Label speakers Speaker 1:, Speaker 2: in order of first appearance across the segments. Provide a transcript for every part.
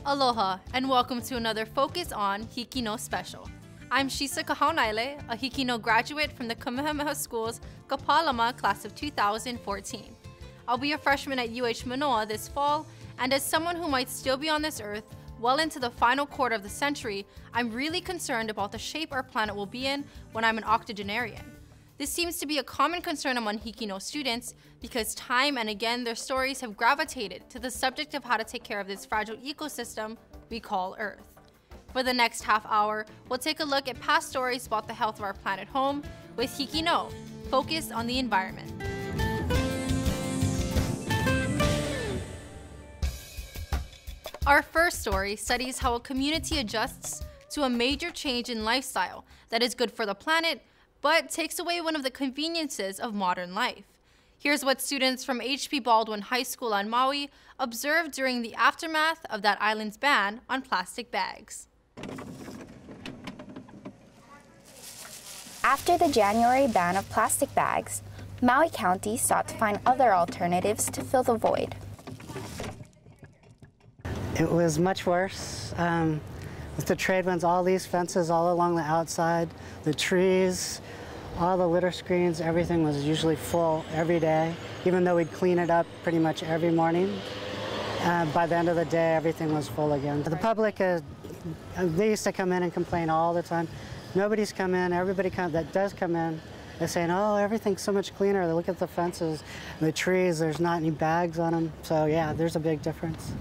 Speaker 1: Aloha and welcome to another Focus on HIKI NŌ special. I'm Shisa Kahaunaele, a HIKI NŌ graduate from the Kamehameha School's Kapalama class of 2014. I'll be a freshman at UH Manoa this fall, and as someone who might still be on this earth well into the final quarter of the century, I'm really concerned about the shape our planet will be in when I'm an octogenarian. This seems to be a common concern among HIKI NŌ students because time and again their stories have gravitated to the subject of how to take care of this fragile ecosystem we call Earth. For the next half hour, we'll take a look at past stories about the health of our planet home with HIKI NŌ, focused on the environment. Our first story studies how a community adjusts to a major change in lifestyle that is good for the planet, but takes away one of the conveniences of modern life. Here's what students from HP Baldwin High School on Maui observed during the aftermath of that island's ban on plastic bags.
Speaker 2: After the January ban of plastic bags, Maui County sought to find other alternatives to fill the void.
Speaker 3: It was much worse. With the trade winds, all these fences all along the outside, the trees, all the litter screens, everything was usually full every day, even though we'd clean it up pretty much every morning. By the end of the day, everything was full again. The public, they used to come in and complain all the time. Nobody's come in. Everybody that does come in is saying, oh, everything's so much cleaner. They look at the fences, the trees, there's not any bags on them. So yeah, there's a big difference.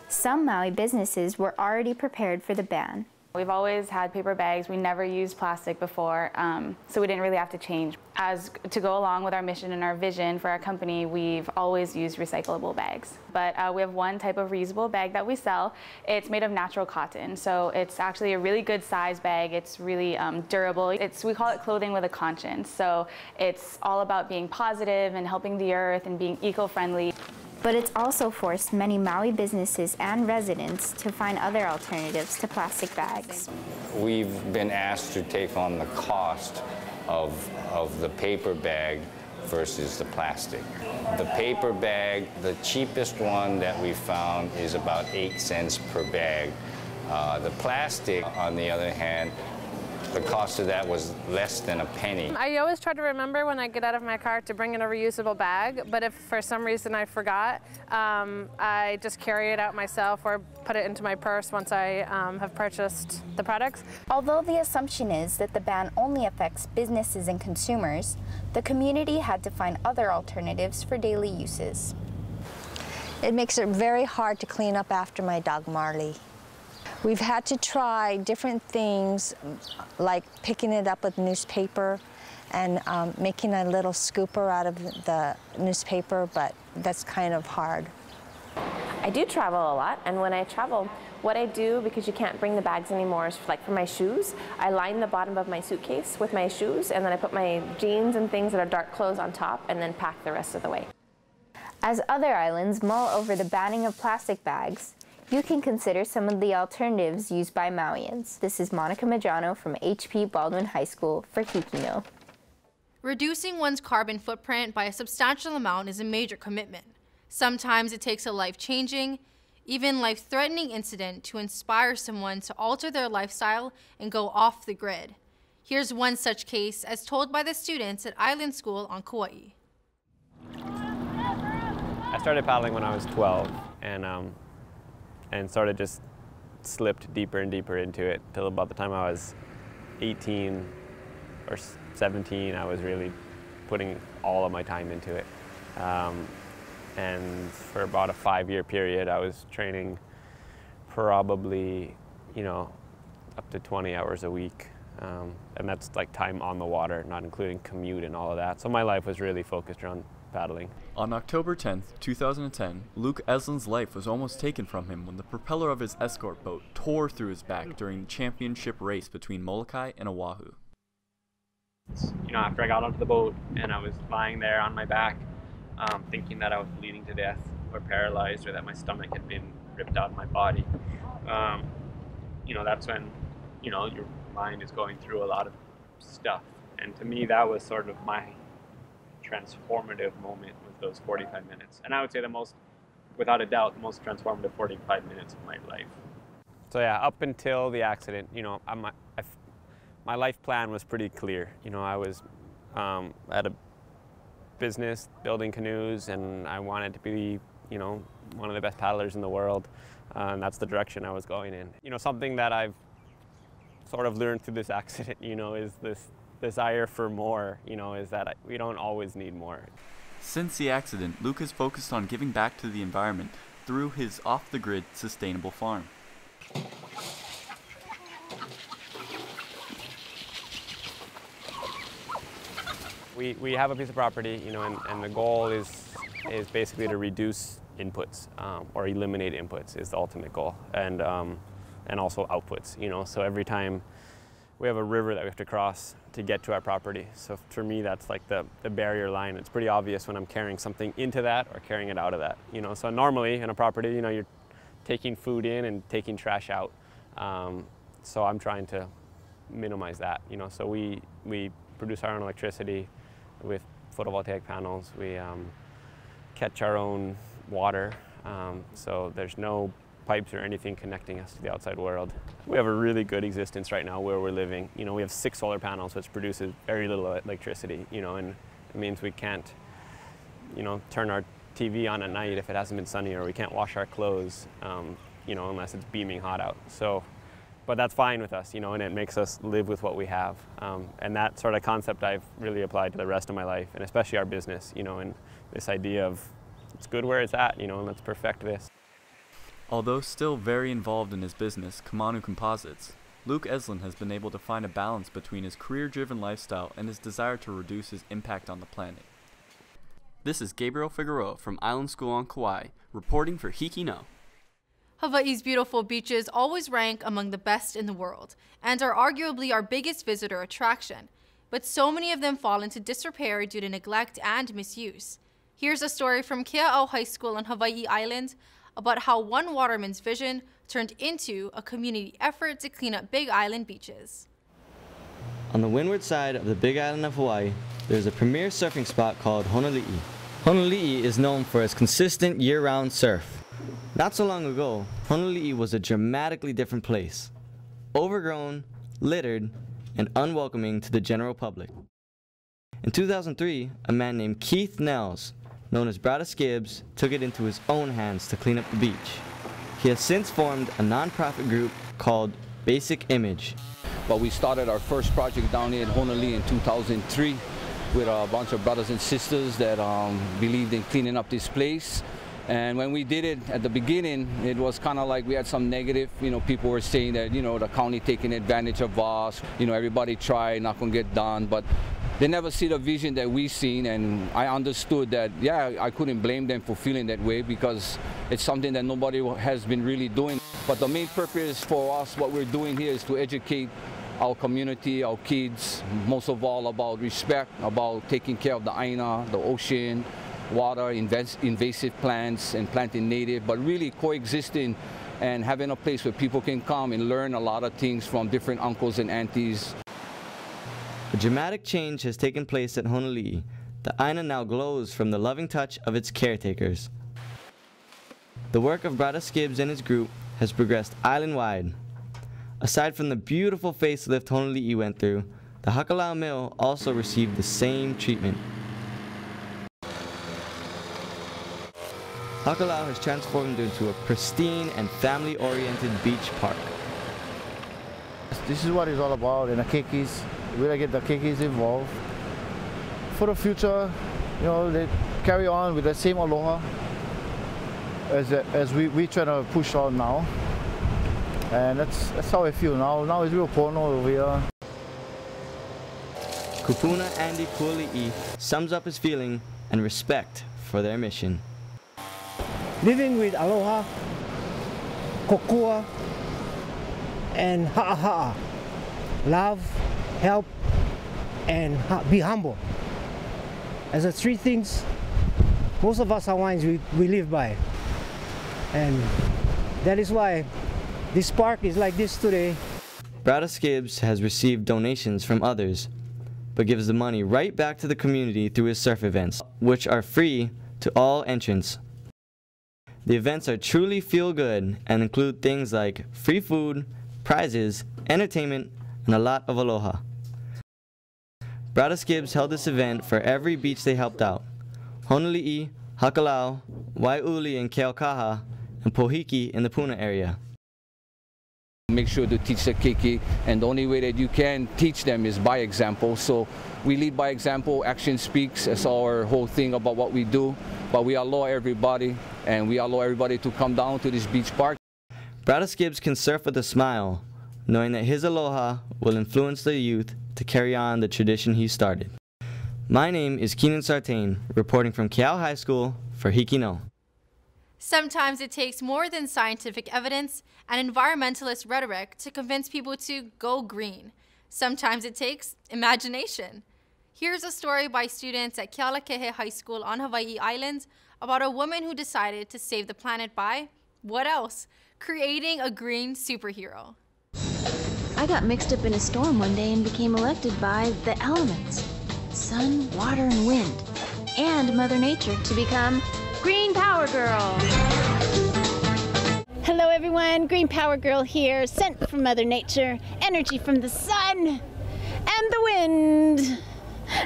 Speaker 2: Some Maui businesses were already prepared for the ban.
Speaker 4: We've always had paper bags. We never used plastic before, so we didn't really have to change. To go along with our mission and our vision for our company, we've always used recyclable bags. But we have one type of reusable bag that we sell. It's made of natural cotton, so it's actually a really good size bag. It's really durable. We call it clothing with a conscience. So it's all about being positive and helping the earth and being eco-friendly.
Speaker 2: But it's also forced many Maui businesses and residents to find other alternatives to plastic bags.
Speaker 5: We've been asked to take on the cost of the paper bag versus the plastic. The paper bag, the cheapest one that we found is about 8 cents per bag. The plastic, on the other hand, the cost of that was less than a penny.
Speaker 6: I always try to remember when I get out of my car to bring in a reusable bag, but if for some reason I forgot, I just carry it out myself or put it into my purse once I have purchased the products.
Speaker 2: Although the assumption is that the ban only affects businesses and consumers, the community had to find other alternatives for daily uses.
Speaker 7: It makes it very hard to clean up after my dog Marley. We've had to try different things like picking it up with newspaper and making a little scooper out of the newspaper, but that's kind of hard.
Speaker 8: I do travel a lot, and when I travel, what I do, because you can't bring the bags anymore, is like for my shoes, I line the bottom of my suitcase with my shoes, and then I put my jeans and things that are dark clothes on top, and then pack the rest of the way.
Speaker 2: As other islands mull over the banning of plastic bags, you can consider some of the alternatives used by Mauians. This is Monica Majano from HP Baldwin High School for HIKI NŌ.
Speaker 1: Reducing one's carbon footprint by a substantial amount is a major commitment. Sometimes it takes a life-changing, even life-threatening incident to inspire someone to alter their lifestyle and go off the grid. Here's one such case as told by the students at Island School on Kauai.
Speaker 9: I started paddling when I was 12 and sort of just slipped deeper and deeper into it till about the time I was 18 or 17. I was really putting all of my time into it. And for about a 5-year period, I was training probably, up to 20 hours a week. And that's like time on the water, not including commute and all of that. So my life was really focused around paddling.
Speaker 10: On October 10th, 2010, Luke Evslin's life was almost taken from him when the propeller of his escort boat tore through his back during the championship race between Molokai and Oahu.
Speaker 9: After I got onto the boat and I was lying there on my back, thinking that I was bleeding to death or paralyzed or that my stomach had been ripped out of my body, that's when, your mind is going through a lot of stuff. And to me, that was sort of my transformative moment with those 45 minutes. And I would say the most without a doubt, the most transformative 45 minutes of my life. So yeah, up until the accident, you know, my life plan was pretty clear. You know, I was at a business building canoes, and I wanted to be, you know, one of the best paddlers in the world, and that's the direction I was going in. You know, something that I've sort of learned through this accident, you know, is this desire for more, you know, is that we don't always need more.
Speaker 10: Since the accident, Luke has focused on giving back to the environment through his off-the-grid sustainable farm.
Speaker 9: We have a piece of property, you know, and the goal is basically to reduce inputs or eliminate inputs is the ultimate goal, and also outputs, you know. So every time we have a river that we have to cross to get to our property. So for me, that's like the barrier line. It's pretty obvious when I'm carrying something into that or carrying it out of that, you know. So normally in a property, you know, you're taking food in and taking trash out. So I'm trying to minimize that, you know. So we produce our own electricity with photovoltaic panels. We catch our own water, so there's no pipes or anything connecting us to the outside world. We have a really good existence right now where we're living. You know, we have 6 solar panels, which produces very little electricity, you know, and it means we can't, you know, turn our TV on at night if it hasn't been sunny, or we can't wash our clothes, you know, unless it's beaming hot out. So, but that's fine with us, you know, and it makes us live with what we have. And that sort of concept I've really applied to the rest of my life, and especially our business, you know, and this idea of it's good where it's at, you know, and let's perfect this.
Speaker 10: Although still very involved in his business, Kamanu Composites, Luke Evslin has been able to find a balance between his career-driven lifestyle and his desire to reduce his impact on the planet. This is Gabriel Figueroa from Island School on Kauai, reporting for HIKI NŌ.
Speaker 1: Hawaii's beautiful beaches always rank among the best in the world and are arguably our biggest visitor attraction. But so many of them fall into disrepair due to neglect and misuse. Here's a story from Keaau High School on Hawaii Island about how one waterman's vision turned into a community effort to clean up Big Island beaches.
Speaker 11: On the windward side of the Big Island of Hawaii, there's a premier surfing spot called Honolii. Honolii is known for its consistent year-round surf. Not so long ago, Honolii was a dramatically different place. Overgrown, littered, and unwelcoming to the general public. In 2003, a man named Keith Nels, known as Brada Skibbs, took it into his own hands to clean up the beach. He has since formed a non-profit group called Basic Image.
Speaker 12: But we started our first project down here in Honolii in 2003 with a bunch of brothers and sisters that believed in cleaning up this place. And when we did it at the beginning, it was kind of like we had some negative, you know, people were saying that, you know, the county taking advantage of us, you know, everybody tried, not gonna get done, but they never see the vision that we seen, and I understood that, yeah, I couldn't blame them for feeling that way because it's something that nobody has been really doing. But the main purpose for us, what we're doing here is to educate our community, our kids, most of all about respect, about taking care of the aina, the ocean, water, invasive plants, and planting native, but really coexisting and having a place where people can come and learn a lot of things from different uncles and aunties.
Speaker 11: A dramatic change has taken place at Honolii. The aina now glows from the loving touch of its caretakers. The work of Brada Skibbs and his group has progressed island-wide. Aside from the beautiful facelift Honolii went through, the Hakalao Mill also received the same treatment. Hakalao has transformed into a pristine and family-oriented beach park.
Speaker 13: This is what it's all about, and the keikis. We gotta get the keikis involved. For the future, you know, they carry on with the same aloha as we try to push on now. And that's how I feel now. Now it's real pono over here.
Speaker 11: Kupuna Andy Puali'i sums up his feeling and respect for their mission.
Speaker 14: Living with aloha, kokua, and ha'aha'a. Love, help, and be humble. As the 3 things most of us Hawaiians we live by. And that is why this park is like this today.
Speaker 11: Brada Skibbs has received donations from others, but gives the money right back to the community through his surf events, which are free to all entrants. The events are truly feel-good and include things like free food, prizes, entertainment, and a lot of aloha. Brother Skibbs held this event for every beach they helped out: Honoli'i, Hakalau, Waiuli in Keaukaha, and Pohiki in the Puna area.
Speaker 12: Make sure to teach the keiki, and the only way that you can teach them is by example. So we lead by example, action speaks. That's our whole thing about what we do. But we allow everybody, and we allow everybody to come down to this beach park.
Speaker 11: Brother Skibbs can surf with a smile, knowing that his aloha will influence the youth to carry on the tradition he started. My name is Keenan Sartain, reporting from Keaau High School for HIKI NŌ.
Speaker 1: Sometimes it takes more than scientific evidence and environmentalist rhetoric to convince people to go green. Sometimes it takes imagination. Here's a story by students at Kealakehe High School on Hawaii Island about a woman who decided to save the planet by, what else? Creating a green superhero.
Speaker 15: I got mixed up in a storm one day and became elected by the elements, sun, water, and wind, and Mother Nature, to become Green Power Girl.
Speaker 16: Hello everyone, Green Power Girl here, sent from Mother Nature, energy from the sun, and the wind,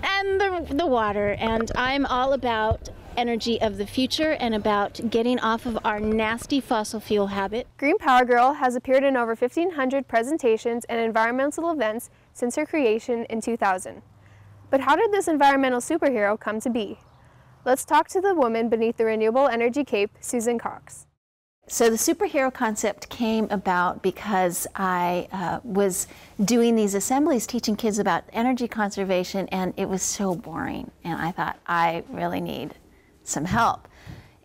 Speaker 16: and the water, and I'm all about energy of the future and about getting off of our nasty fossil fuel habit.
Speaker 17: Green Power Girl has appeared in over 1,500 presentations and environmental events since her creation in 2000. But how did this environmental superhero come to be? Let's talk to the woman beneath the renewable energy cape, Susan Cox.
Speaker 16: So the superhero concept came about because I was doing these assemblies teaching kids about energy conservation, and it was so boring, and I thought I really need some help.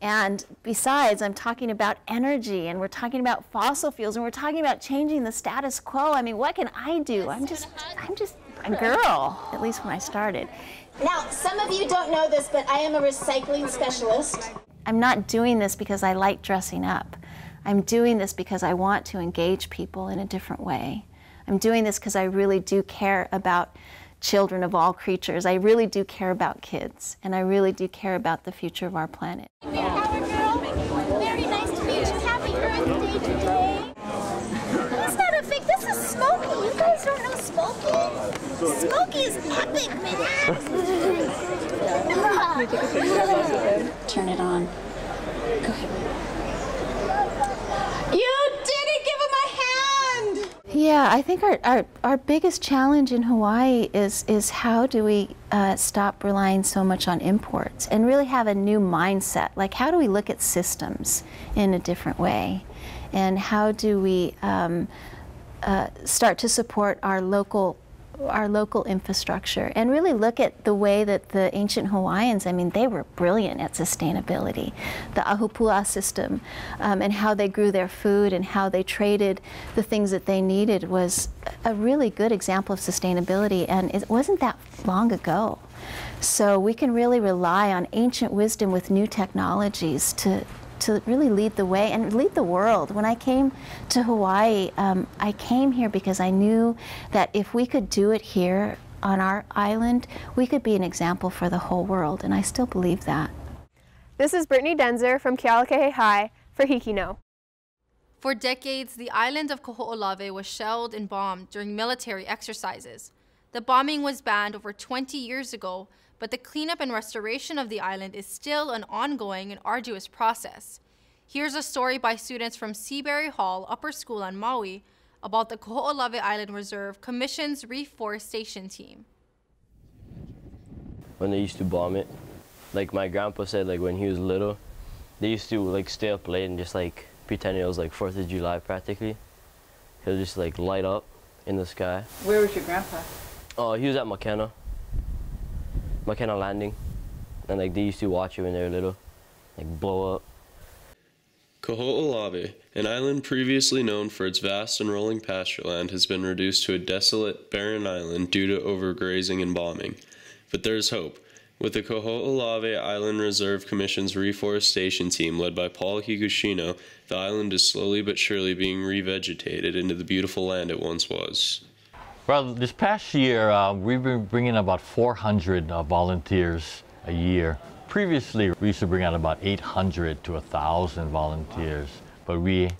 Speaker 16: And besides, I'm talking about energy, and we're talking about fossil fuels, and we're talking about changing the status quo. I mean, what can I do? I'm just a girl, at least when I started.
Speaker 18: Now, some of you don't know this, but I am a recycling specialist.
Speaker 16: I'm not doing this because I like dressing up. I'm doing this because I want to engage people in a different way. I'm doing this because I really do care about children of all creatures. I really do care about kids, and I really do care about the future of our planet.
Speaker 18: Very nice to meet you. Happy birthday today. That's not a fake, this is Smokey. You guys don't know Smokey? Smokey is epic, man. Turn it on. Go ahead. You didn't give him a hand!
Speaker 16: Yeah, I think our biggest challenge in Hawaii is how do we stop relying so much on imports and really have a new mindset? Like, how do we look at systems in a different way? And how do we start to support our local infrastructure and really look at the way that the ancient Hawaiians, I mean, they were brilliant at sustainability. The ahupua system and how they grew their food and how they traded the things that they needed was a really good example of sustainability, and it wasn't that long ago. So we can really rely on ancient wisdom with new technologies to really lead the way and lead the world. When I came to Hawaii, I came here because I knew that if we could do it here on our island, we could be an example for the whole world, and I still believe that.
Speaker 17: This is Brittany Denzer from Kealakehe High for HIKI NŌ.
Speaker 1: For decades, the island of Kahoolawe was shelled and bombed during military exercises. The bombing was banned over 20 years ago, but the cleanup and restoration of the island is still an ongoing and arduous process. Here's a story by students from Seabury Hall Upper School on Maui about the Kahoolawe Island Reserve Commission's reforestation team.
Speaker 19: When they used to bomb it, like my grandpa said, like when he was little, they used to like stay up late and just like pretend it was like 4th of July practically. He'll just like light up in the sky.
Speaker 20: Where was your grandpa?
Speaker 19: Oh, he was at Makena Landing, and like they used to watch it when they were little, like blow up.
Speaker 21: Kahoolawe, an island previously known for its vast and rolling pastureland, has been reduced to a desolate, barren island due to overgrazing and bombing. But there is hope. With the Kahoolawe Island Reserve Commission's reforestation team led by Paul Higuchino, the island is slowly but surely being revegetated into the beautiful land it once was.
Speaker 22: Well, this past year, we've been bringing about 400 volunteers a year.
Speaker 20: Previously, we used to bring out about 800 to 1,000 volunteers, but we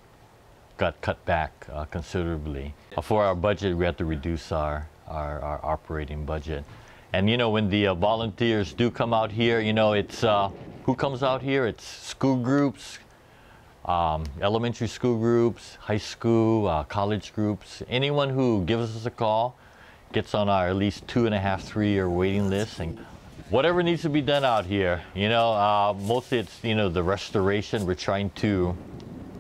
Speaker 20: got cut back considerably. For our budget, we had to reduce our operating budget. And you know, when the volunteers do come out here, you know, it's who comes out here? It's school groups, elementary school groups, high school, college groups. Anyone who gives us a call gets on our at least 2.5, 3-year waiting list. And whatever needs to be done out here, you know, mostly it's, you know, the restoration. We're trying to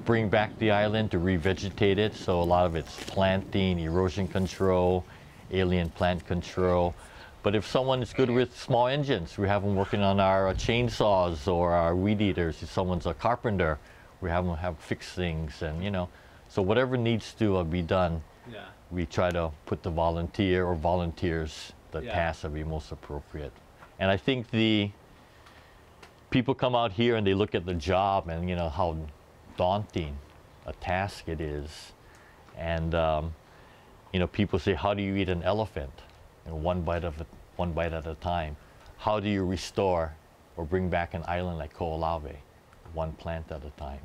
Speaker 20: bring back the island, to revegetate it. So a lot of it's planting, erosion control, alien plant control. But if someone is good with small engines, we have them working on our chainsaws or our weed eaters. If someone's a carpenter, we have them fix things, and you know. So whatever needs to be done, we try to put the volunteer or volunteers the task that would be most appropriate. And I think the people come out here and they look at the job and you know how daunting a task it is. And you know, people say, how do you eat an elephant? You know, one bite at a time. How do you restore or bring back an island like Kauai, one plant at a time?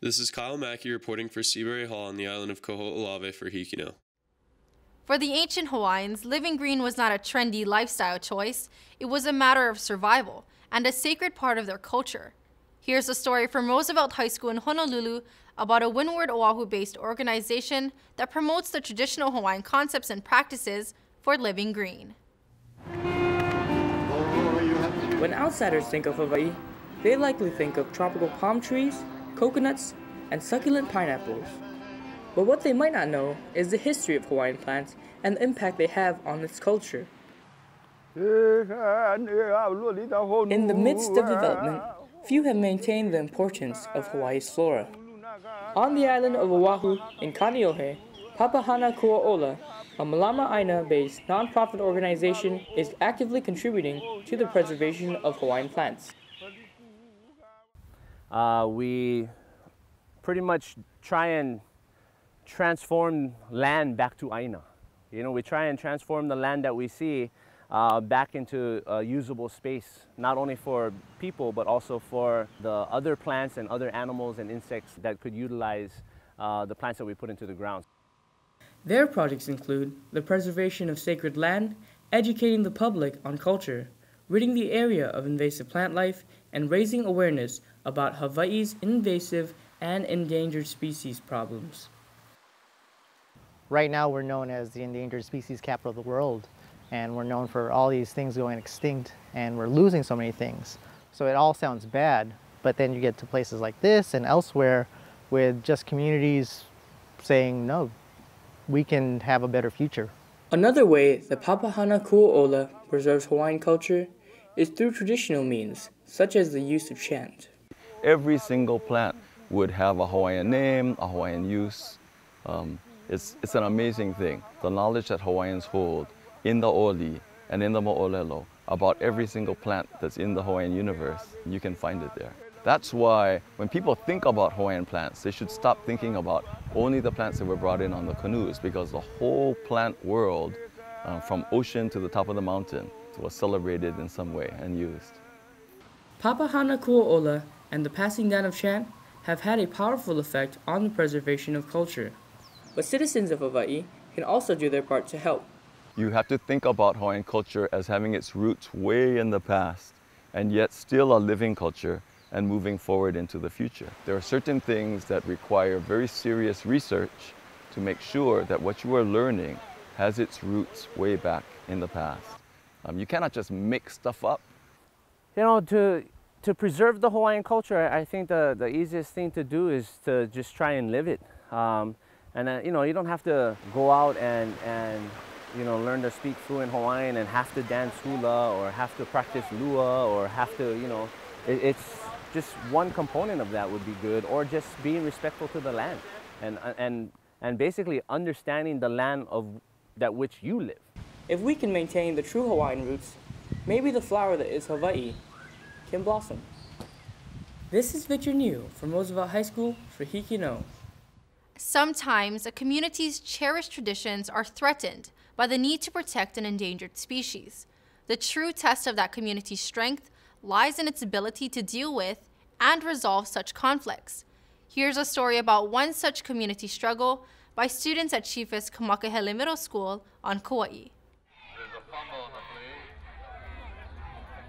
Speaker 21: This is Kyle Mackey reporting for Seabury Hall on the island of Kauai for HIKI NŌ.
Speaker 1: For the ancient Hawaiians, living green was not a trendy lifestyle choice. It was a matter of survival and a sacred part of their culture. Here's a story from Roosevelt High School in Honolulu about a Windward Oahu-based organization that promotes the traditional Hawaiian concepts and practices for living green.
Speaker 22: When outsiders think of Hawaii, they likely think of tropical palm trees, coconuts, and succulent pineapples. But what they might not know is the history of Hawaiian plants and the impact they have on its culture. In the midst of development, few have maintained the importance of Hawaii's flora. On the island of Oahu in Kaneohe, Papahana Kuaola, a Malama Aina-based non-profit organization, is actively contributing to the preservation of Hawaiian plants.
Speaker 23: We pretty much try and transform land back to Aina. You know, we try and transform the land that we see back into a usable space, not only for people, but also for the other plants and other animals and insects that could utilize the plants that we put into the ground.
Speaker 22: Their projects include the preservation of sacred land, educating the public on culture, ridding the area of invasive plant life, and raising awareness about Hawaii's invasive and endangered species problems.
Speaker 24: Right now we're known as the endangered species capital of the world, and we're known for all these things going extinct, and we're losing so many things. So it all sounds bad, but then you get to places like this and elsewhere with just communities saying, no, we can have a better future.
Speaker 22: Another way that Papahana Kuaola preserves Hawaiian culture is through traditional means, such as the use of chant.
Speaker 25: Every single plant would have a Hawaiian name, a Hawaiian use. It's an amazing thing. The knowledge that Hawaiians hold in the Oli and in the Mo'olelo about every single plant that's in the Hawaiian universe, you can find it there. That's why when people think about Hawaiian plants, they should stop thinking about only the plants that were brought in on the canoes, because the whole plant world, from ocean to the top of the mountain, was celebrated in some way and used.
Speaker 22: Papahana Kuaola and the passing down of chant have had a powerful effect on the preservation of culture. But citizens of Hawaii can also do their part to help.
Speaker 25: You have to think about Hawaiian culture as having its roots way in the past, and yet still a living culture and moving forward into the future. There are certain things that require very serious research to make sure that what you are learning has its roots way back in the past. You cannot just make stuff up.
Speaker 23: You know, to preserve the Hawaiian culture, I think the easiest thing to do is to just try and live it. You know, you don't have to go out and you know, learn to speak fluent Hawaiian and have to dance hula or have to practice lua or have to, you know, it's just one component of that would be good, or just being respectful to the land and basically understanding the land of that which you live.
Speaker 22: If we can maintain the true Hawaiian roots, maybe the flower that is Hawaii can blossom. This is Victor New from Roosevelt High School for HIKI NŌ.
Speaker 1: Sometimes a community's cherished traditions are threatened by the need to protect an endangered species. The true test of that community's strength lies in its ability to deal with and resolve such conflicts. Here's a story about one such community struggle by students at Chiefess Kamakahelei Middle School on Kauai.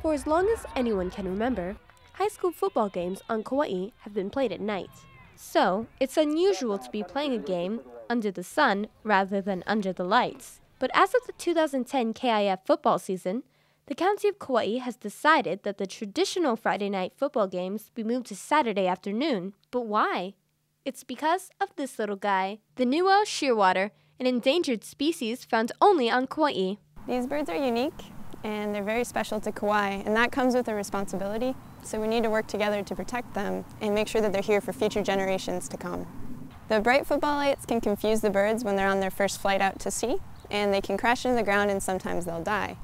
Speaker 3: For as long as anyone can remember, high school football games on Kauai have been played at night. So, it's unusual to be playing a game under the sun rather than under the lights. But as of the 2010 KIF football season, the County of Kauai has decided that the traditional Friday night football games be moved to Saturday afternoon. But why? It's because of this little guy, the Nuo Shearwater, an endangered species found only on Kauai.
Speaker 4: These birds are unique and they're very special to Kauai, and that comes with a responsibility. So we need to work together to protect them and make sure that they're here for future generations to come. The bright football lights can confuse the birds when they're on their first flight out to sea, and they can crash into the ground and sometimes they'll die.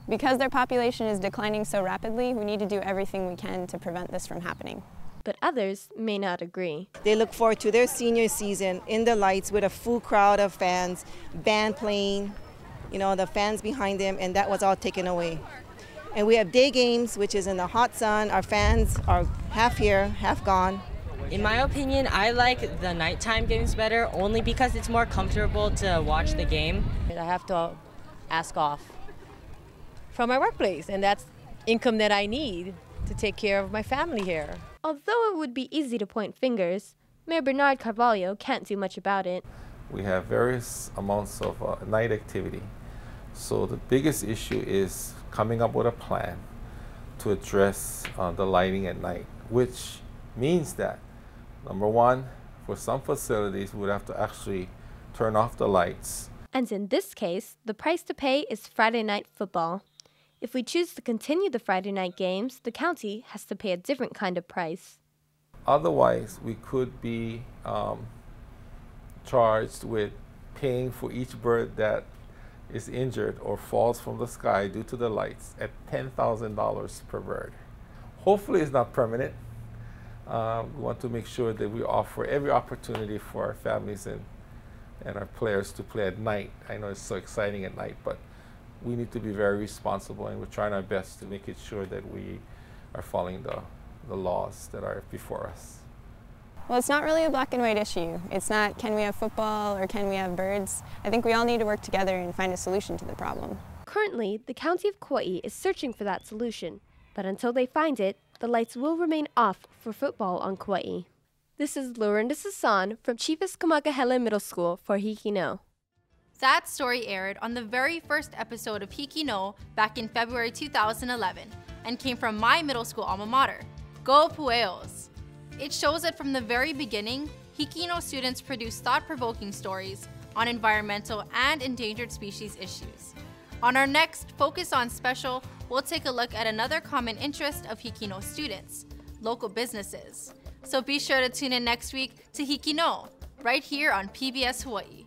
Speaker 4: Because their population is declining so rapidly, we need to do everything we can to prevent this from happening.
Speaker 3: But others may not agree.
Speaker 5: They look forward to their senior season in the lights with a full crowd of fans, band playing, you know, the fans behind them, and that was all taken away. And we have day games, which is in the hot sun. Our fans are half here, half gone.
Speaker 6: In my opinion, I like the nighttime games better, only because it's more comfortable to watch the game.
Speaker 7: I have to ask off from my workplace, and that's income that I need to take care of my family here.
Speaker 3: Although it would be easy to point fingers, Mayor Bernard Carvalho can't do much about it.
Speaker 26: We have various amounts of night activity. So the biggest issue is coming up with a plan to address the lighting at night, which means that, number one, for some facilities, we would have to actually turn off the lights.
Speaker 3: And in this case, the price to pay is Friday night football. If we choose to continue the Friday night games, the county has to pay a different kind of price.
Speaker 26: Otherwise, we could be charged with paying for each bird that is injured or falls from the sky due to the lights at $10,000 per bird. Hopefully it's not permanent. We want to make sure that we offer every opportunity for our families and our players to play at night. I know it's so exciting at night, but we need to be very responsible, and we're trying our best to make it sure that we are following the laws that are before us.
Speaker 4: Well, it's not really a black and white issue. It's not, can we have football or can we have birds? I think we all need to work together and find a solution to the problem.
Speaker 3: Currently, the County of Kauai is searching for that solution, but until they find it, the lights will remain off for football on Kauai. This is Lorinda Sasan from Chiefess Kamakahelei Middle School for HIKI NŌ.
Speaker 1: That story aired on the very first episode of HIKI NŌ back in February 2011 and came from my middle school alma mater, Go Pueos. It shows that from the very beginning, HIKI NŌ students produce thought-provoking stories on environmental and endangered species issues. On our next Focus On special, we'll take a look at another common interest of HIKI NŌ students, local businesses. So be sure to tune in next week to HIKI NŌ, right here on PBS Hawaii.